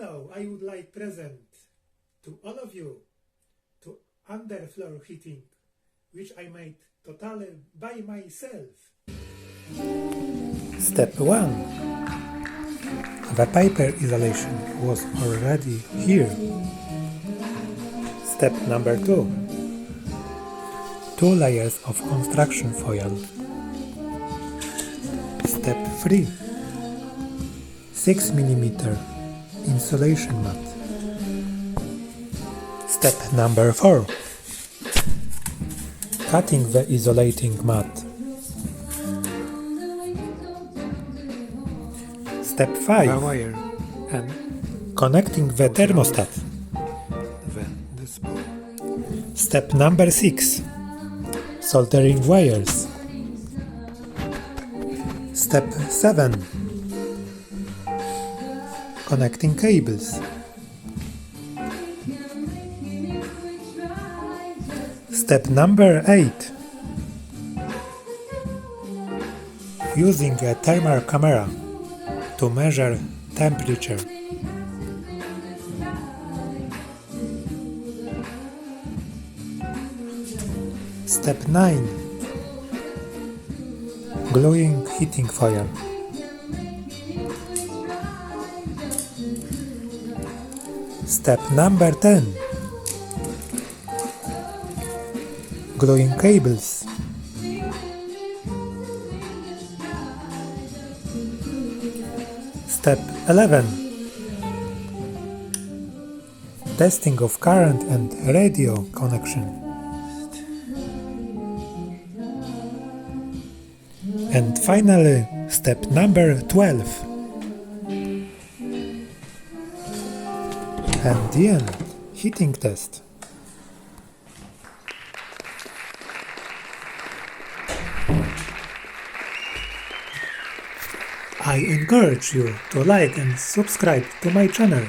Hello, I would like present to all of you to Underfloor Heating, which I made totally by myself. Step 1. The paper isolation was already here. Step number 2. 2 layers of construction foil. Step 3. 6 mm insulation mat. Step number 4. Cutting the isolating mat. Step 5. The wire and Connecting the thermostat. the display. Step number 6. Soldering wires. Step 7. Connecting cables. Step number 8. Using a thermal camera to measure temperature. Step 9. Gluing heating foil. Step number 10. Gluing cables. Step 11. Testing of current and radio connection. And finally, step number 12. And the end, heating test. I encourage you to like and subscribe to my channel.